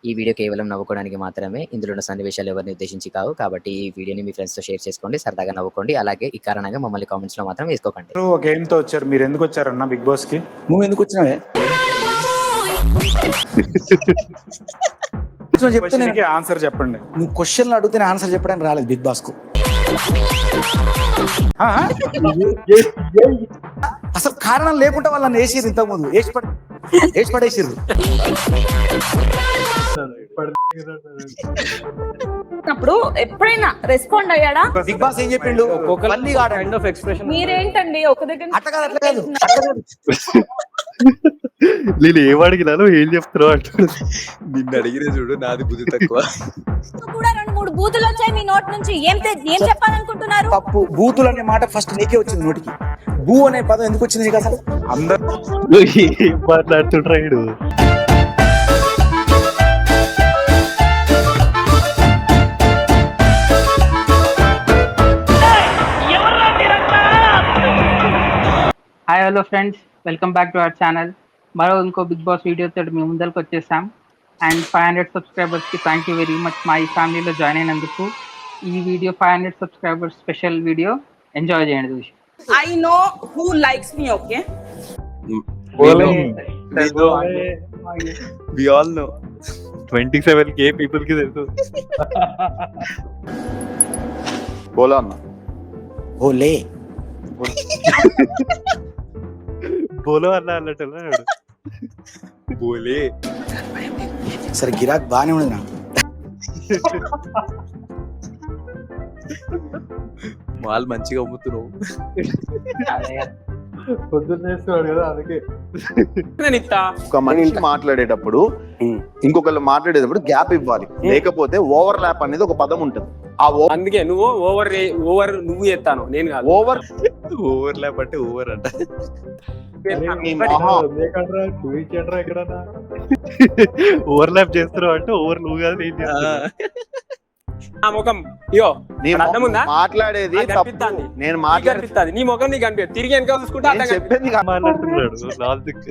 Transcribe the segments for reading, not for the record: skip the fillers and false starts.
ఈ వీడియో కేవలం నవ్వుకోవడానికి మాత్రమే. ఇందులో ఉన్న సన్నివేశాలు ఎవరిని ఉద్దేశించి కావు. కాబట్టి ఈ వీడియోని మీ ఫ్రెండ్స్‌తో షేర్ చేసుకోండి. సరదాగా నవ్వుకోండి. అలాగే ఈ కారణంగా మమ్మల్ని కామెంట్స్‌లో మాత్రం వేసుకోకండి. ఒక గేమ్‌తో వచ్చారు. మీరు ఎందుకు వచ్చారన్న బిగ్ బాస్‌కి? నువ్వు ఎందుకు వచ్చినావే? క్వశ్చన్‌కి ఆన్సర్ చెప్పండి. నువ్వు క్వశ్చన్లు అడిగితే ఆన్సర్ చెప్పడానికి రాలేదు బిగ్ బాస్ కు. అసలు కారణం లేకుండా వాళ్ళని వేసిర్రు ఇంతకు ముందు వేసి పడేసిర్రు. అప్పుడు ఎప్పుడైనా రెస్పాండ్ అయ్యాడా? బిగ్ బాస్ ఏం చెప్పిండు? మీరేంటండి ఒక దగ్గర అట్లా కాదు. నేను ఏం అడిగినాను ఏం చెప్తున్నావు అంటాడు. నిన్ను అడిగిన చూడు, నాది బుద్ధి తక్కువ. కూడా 2-3 బూతులు వచ్చాయి మీ నోట్ నుంచి. ఏం చెప్పాలనుకుంటున్నారు? తప్పు. బూతులు అనే మాట ఫస్ట్ నీకే వచ్చింది నోటికి. బూ అనే పదం ఎందుకు వచ్చింది నీకు అసలు? అందరూ ఏం మాట్లాడుతుంటాడు. Hi hello friends, welcome back to our channel. మరో ఇంకో బిగ్ బాస్ వీడియోతో మీ ముందరికి వచ్చేసాం. అండ్ 500 సబ్స్క్రైబర్స్కి థ్యాంక్ యూ వెరీ మచ్ మా ఈ ఫ్యామిలీలో జాయిన్ అయినందుకు. ఈ video 500 subscribers special video. Enjoy చేయండి చూసి. I know who likes me, okay? We all know. 27K people కి తెలుసు. బోలా అన్న. ఓలే బోలో అన్న అన్నట్టు బోలే. సరే గిరాక్ బానే ఉంది నాకు. మాల్ మంచిగా అమ్ముతున్నావు. ఒక మనిషి మాట్లాడేటప్పుడు ఇంకొకళ్ళు మాట్లాడేటప్పుడు గ్యాప్ ఇవ్వాలి, లేకపోతే ఓవర్ ల్యాప్ అనేది ఒక పదం ఉంటుంది. ఆ అందుకే నువ్వు ఓవర్ నువ్వు చేస్తాను, నేను కాదు. ఓవర్ ల్యాప్ అంటే ఓవర్ అంట. ఓవర్ ల్యాప్ చేస్తున్నావు అంటే ఓవర్ నువ్వు కాదు నేను చేస్తున్నా. నా ముఖం ఇయో అర్థం ఉందా? మాట్లాడేది కనిపిస్తాంది, నేను కనిపిస్తుంది. నీ ముఖం నీకు కనిపిస్తుంది. తిరిగి వెనక చూసుకుంటే అర్థం చెప్పేది మాట్లాడుతున్నాడు లాజిక్.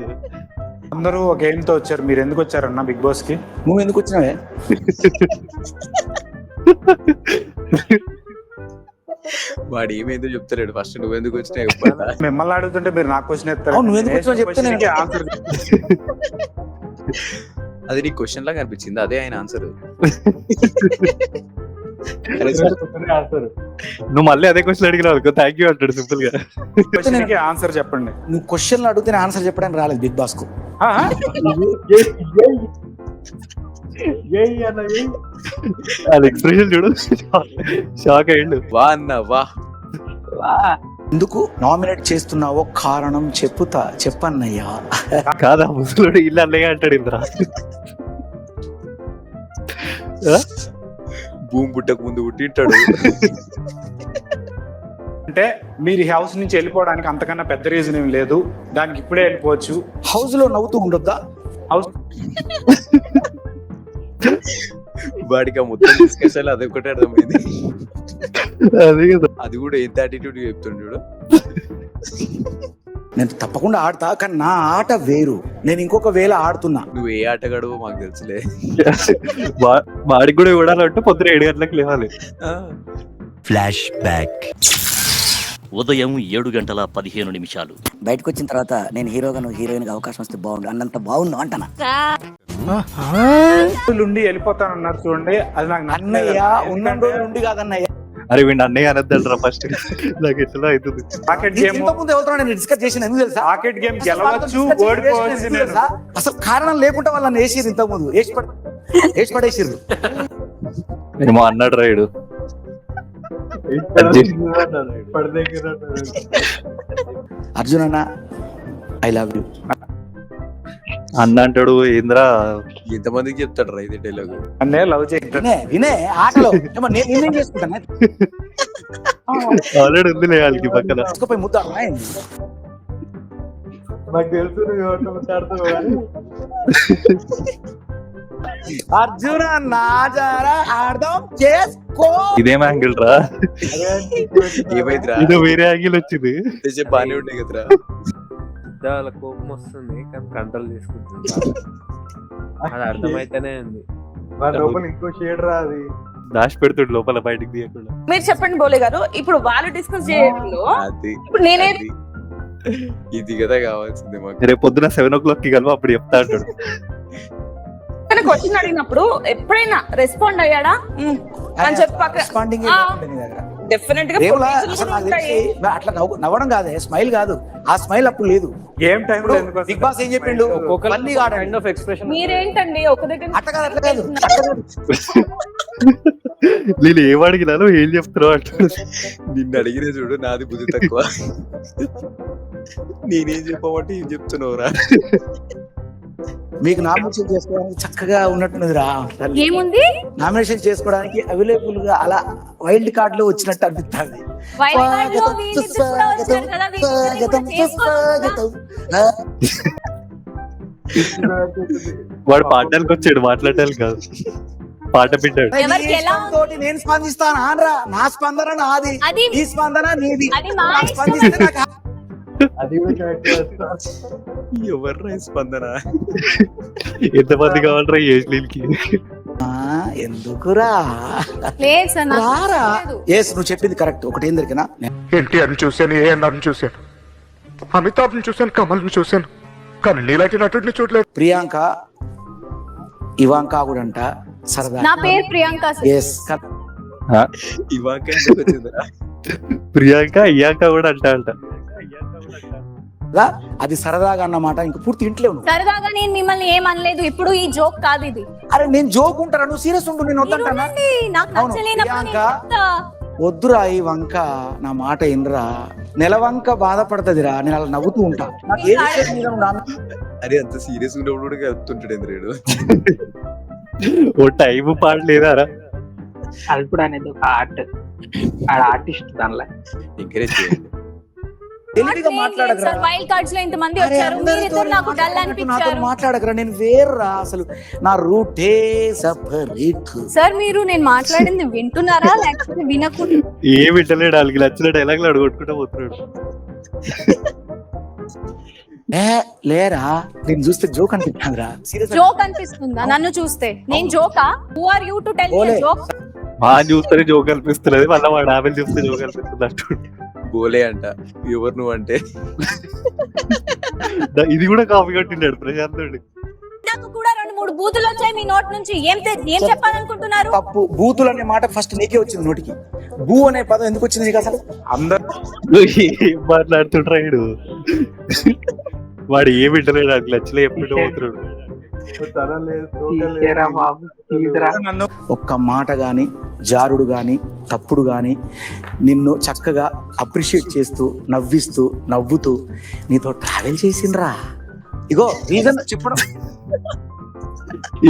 అందరూ ఒక గేమ్‌తో వచ్చారు. మీరు ఎందుకు వచ్చారన్న బిగ్ బాస్‌కి? నువ్వు ఎందుకు వచ్చినావే? వాడు ఏమైందో చెప్తాడు. ఫస్ట్ నువ్వు ఎందుకు వచ్చినావు? మిమ్మల్ని అడుగుతుంటే మీరు నాకు క్వశ్చన్ ఎత్తారు. అవును, నువ్వు ఎందుకు వచ్చినావు చెప్తే నేను ఆన్సర్. అది నీ క్వశ్చన్ లాగా అనిపించింది, అదే ఆయన ఆన్సర్. నువ్వు మళ్ళీ అదే క్వశ్చన్ అడిగినావు. థ్యాంక్ యూ అంటాడు సింపుల్ గా. క్వశ్చన్‌కి ఆన్సర్ చెప్పండి. నువ్వు క్వశ్చన్లు అడిగితే ఆన్సర్ చెప్పడానికి రాలేదు బిగ్ బాస్ కు. అది ఎక్స్ప్రెషన్ చూడు, షాక్ అయ్యిండు. వా అన్న వా. ఎందుకు నామినేట్ చేస్తున్నావో కారణం చెప్పన్నయ్యా. కాదా ముసలుడు ఇల్లు అన్నయ్య అంటాడు. ఇంద్రా భూమి పుట్టక ముందు పుట్టింటాడు. అంటే మీరు ఈ హౌస్ నుంచి వెళ్ళిపోవడానికి అంతకన్నా పెద్ద రీజన్ ఏం లేదు, దానికి ఇప్పుడే వెళ్ళిపోవచ్చు. హౌస్ లో నవ్వుతూ ఉండొద్దా? హౌస్ వాడికి ఆ మొత్తం డిస్కషన్ అది ఒకటే అర్థమైంది. అదే కదా. అది కూడా ఎంత యాటిట్యూడ్ చెప్తుండు చూడు. నేను తప్పకుండా ఆడతా, కానీ నా ఆట వేరు. నేను ఇంకొక వేళ ఆడుతున్నా. నువ్వు ఏ ఆటగాడు మాకు తెలుసులే. వాడికి కూడా ఇవ్వడాలంటే పొద్దున 7 గంటలకు లేవాలి. Flash back. ఉదయం 7:15 బయటకు వచ్చిన తర్వాత నేను హీరోగా నువ్వు హీరోయిన్ అవకాశం వస్తే బాగుండు అన్నంత బాగుండు అంటనా. నుండి వెళ్ళిపోతానన్నారు చూడండి, అది నాకు అన్నయ్య ఉన్న రోజు నుండి కాదన్నయ్య. అరే వీడి అన్నయ్య అనద్దంటారా ఫస్ట్. నాకు ఎట్లా అవుతుంది. రాకెట్ గేమ్ ఇంతకుముందు ఎవరితో నేను డిస్కస్ చేసిన ఎందుకు తెలుసా? రాకెట్ గేమ్ గెలవచ్చు, ఓడిపోవచ్చు. అసలు కారణం లేకుండా వాళ్ళని వేసిర్రు ఇంతకు ముందు వేసి పడేసిర్రు. ఏమో అన్నాడు రాయుడు. అర్జున్ అన్న ఐ లవ్ యూ అన్న అంటాడు. ఏంద్రా ఎంతమందికి చెప్తాడు రా ఇది డైలాగ్? అన్నే లవ్ చేస్తాను. వినే ఆటలో నేనేం చేసుకుంటాను. ఆల్రెడీ ఉంది వాళ్ళకి పక్కన. తీసుకుపోయి ముద్ద నాకు తెలుసు అర్జున నాజారా ఆడదాం చేసుకో. ఇదేం యాంగిల్ రా? ఏమైందిరా? ఇది వేరే యాంగిల్ వచ్చింది. బానే ఉండే కదరా. కోపం వస్తుంది కానీ కంట్రోల్ చేసుకుంటుంది. అది అర్థమైతేనే ఉంది. లోపల ఇంకో షేడ్ రా అది. దాచి పెడుతుండు లోపల బయటికి తీయకుండా. మీరు చెప్పండి బోలే గారు, ఇప్పుడు వాళ్ళు డిస్కస్ చేయడంలో అది ఇప్పుడు నేనే అది. ఇది కదా కావాల్సింది మాకు. రేపు పొద్దున 7 o'clock కి కలవ అప్పుడు చెప్తా అంటాడు. క్వశ్చన్ అడిగినప్పుడు ఎప్పుడైనా రెస్పాండ్ అయ్యాడా అని చెప్పాక రెస్పాండింగ్ ఆ. నీ దగ్గర డెఫినెట్ గా రేవులా potential అసలు కూడా నాకు ఉంటాయి. తెలిసి అట్లా నవ్వడం కాదే, స్మైల్ కాదు, ఆ స్మైల్ అప్పుడు లేదు. గేమ్ టైంలో బిగ్ బాస్ ఏం చెప్పిండు, మళ్ళీ కైండ్ ఆఫ్ ఎక్స్ప్రెషన్ మీరేంటండి ఒక దగ్గర అట్లా కాదు అట్లా కాదు. నేను ఏం అడిగినాను ఏం చెప్తున్నావు అంటాడు. నిన్ను అడిగిన చూడు, నాది బుద్ధి తక్కువ. నేనేం చెప్పమంటే ఏం చెప్తున్నావురా? మీకు నామినేషన్ చేసుకోవడానికి చక్కగా ఉన్నట్టున్నదిరా. ఏముంది నామినేషన్ చేసుకోవడానికి అవైలబుల్ గా అలా వైల్డ్ కార్డ్ లో వచ్చినట్టు అనిపిస్తుంది. వైల్డ్ కార్డ్ లో వీళ్ళిద్దరు కూడా వచ్చారు కదా, వీళ్ళిద్దరు కూడా చేసుకోవచ్చు కదా. వాడు పాడడానికి వచ్చాడు, మాట్లాడడానికి కాదు. పాట పెట్టాడు. ఎవరికి ఎలా తోటి నేను స్పందిస్తాను అనరా, నా స్పందన నాది, అది ఈ స్పందన నీది. అది మా నాకు ఇష్టం. స్పందిస్తే నాకు ఎవర్రా ఈ స్పందన? ఎంతమంది కావాలరా ఈ ఏజ్ లీల్కి? ఎందుకురా లేదు సార్ నాకు రారా. లేదు. ఎస్ నువ్వు చెప్పింది కరెక్ట్. ఒకటి ఏం దొరికినా ఎన్టీఆర్ని చూశాను, ఏఎన్ఆర్ని చూశాను, అమితాబ్ని చూశాను, కమల్ని చూశాను, కానీ నీలాంటి నటుడిని చూడలేదు. ప్రియాంక ఇవాంకా కూడా అంట సరదా. నా పేరు ప్రియాంక సార్. ఎస్ ఇవాంక ఎందుకు వచ్చిందిరా? ప్రియాంక ఇయాంక కూడా అంట. అది సరదాగా అన్నమాట. ఇంక పూర్తి ఇంట్లో నువ్వు. సరదాగా నేను మిమ్మల్ని ఏం అనలేదు, ఇప్పుడు ఈ జోక్ కాదు ఇది. అరే నేను జోక్ ఉంటారా, నువ్వు సీరియస్ ఉండు, నేను వద్దంటానా? ఉండండి, నాకు అవును, నచ్చలేనప్పుడు నేను ప్రియాంక. చెప్తా. వద్దురా ఈ వంక, నా మాట ఇనరా. నెలవంక బాధపడతదిరా, నేను అలా నవ్వుతూ ఉంటా. నాకు ఏ విషయం మీద నువ్వు నా- అరే అంత సీరియస్ ఉన్నప్పుడు కూడా కలుపుతుంటాడు ఎందుకు? ఓ టైం పాట లేదారా? అల్పుడు అనేది ఒక ఆర్ట్, ఆడ ఆర్టిస్ట్ దానిలో. ఎంకరేజ్ చేయండి. తెలివిగా మాట్లాడకరా. సార్ వైల్డ్ కార్డ్స్ లో ఇంతమంది అరే వచ్చారు, అందరితో మీరిద్దరు నాకు డల్ నాతో అనిపించారు. మాట్లాడకరా, నేను వేర్రా. అసలు నా రూటే సపరేట్. సార్ మీరు నేను మాట్లాడింది వింటున్నారా లేకపోతే వినకుండా? ఏం వింటలేడు, వాళ్ళకి నచ్చిన డైలాగ్లు అడగొట్టుకుంటా పోతున్నాడు. లేరా, నేను చూస్తే జోక్ అనిపిస్తుందిరా. సీరియస్ జోక్ అనిపిస్తుందా నన్ను చూస్తే? నేను జోకా? Who are you to tell me joke? చూస్తే జోక్ అనిపిస్తున్నది, మళ్ళీ వాడు ఆమె చూస్తే జోక్ అనిపిస్తుంది అంటుండు. బోలే అంట. ఎవరు నువ్వు అంటే ఇది కూడా కాపీ కొట్టిండాడు ప్రశాంత్. నాకు కూడా 2-3 బూతులు వచ్చాయి మీ నోట్ నుంచి. ఏం చెప్పాలనుకుంటున్నారు? తప్పు. బూతులు అనే మాట ఫస్ట్ నీకే వచ్చింది నోటికి. బూ అనే పదం ఎందుకు వచ్చింది నీకు అసలు? అందరు ఏం మాట్లాడుతుంటాడు వాడు, ఏం వింటలేడు, అది నచ్చలే ఎప్పుడు పోతున్నాడు. తీసేరా బాబు, తీయదురా. నన్ను ఒక్క మాట గాని, జారుడు గాని, తప్పుడు గాని నిన్ను చక్కగా అప్రిషియేట్ చేస్తూ, నవ్విస్తూ, నవ్వుతూ నీతో ట్రావెల్ చేసిండ్రా. ఇగో రీజన్ చెప్పడం.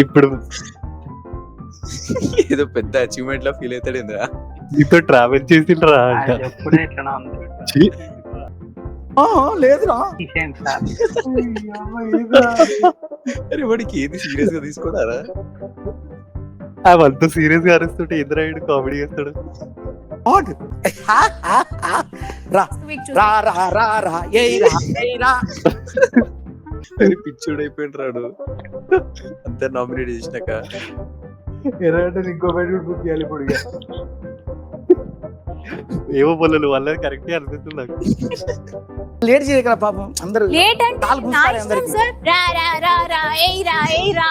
ఇప్పుడు ఏదో పెద్ద అచీవ్మెంట్ లా ఫీల్ అవుతాడు ఇంద్రా. నీతో ట్రావెల్ చేసిండ్రా అంట. అది ఎప్పుడే ఇట్లా ఉంది. ఛీ, లేదురా. తీసేయండి సార్. అరే వాడికి ఏది సీరియస్ గా తీసుకోడారా? అవంతా సీరియస్ గా అరుస్తుంటే ఇంద్రాయుడు కామెడీ చేస్తాడు. రా రా రా రా రా ఏయ్ రా ఏయ్ రా. అరే పిచ్చోడు అయిపోయింది రాడు అంతా నామినేట్ చేసినాక. ఇంకో బుక్ చేయాలి ఇప్పుడు. ఏమో పొల్లలు వాళ్ళ కరెక్ట్ అనిపిస్తుంది నాకు. లేట్ చేయగల పాపం అందరూ. లేట్ అంటే కాలు నా కూస్తాయి ఇష్టం అందరికి. సార్. రా రా రా రా ఏయ్ రా ఏయ్ రా.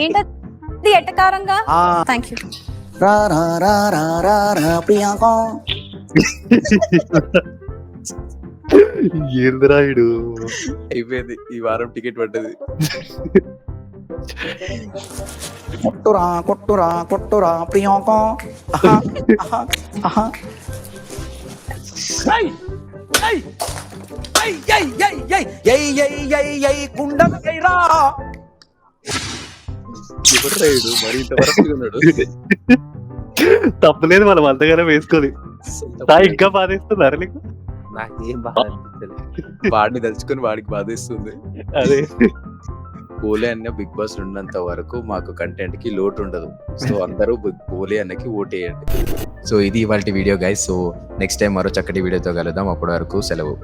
ఏంటది ఎటకారంగా? Thank you. రా రా రా రా రా రా ప్రియాంక. ఏంద్రాయుడు అయిపోయింది, ఈ వారం టికెట్ పడ్డది. కొట్టురా కొట్టురా కొట్టురా ప్రియాంక. ఆహా, ఆహా, ఆహా. ఏయ్, ఏయ్, ఏయ్, ఏయ్, ఏయ్, ఏయ్, ఏయ్, ఏయ్, ఏయ్, ఏయ్, కుండలు ఏయ్రా. ఎవరు రాయుడు మరి ఇంతవరకు ఉన్నాడు? తప్పలేదు మనం అంతగానే వేసుకోవాలి. ఇంకా బాధేస్తున్నారు నీకు? నాకేం బాధ అనిపిస్తుంది, వాడిని తలుచుకొని వాడికి బాధేస్తుంది. అదే బోలే అన్న బిగ్ బాస్ ఉన్నంత వరకు మాకు కంటెంట్ కి లోటు ఉండదు. సో అందరూ బోలే అన్నకి ఓటేయండి. సో ఇది ఇవాళ video guys. So next time మరో చక్కటి వీడియోతో కలుద్దాం. అప్పటి వరకు సెలవు.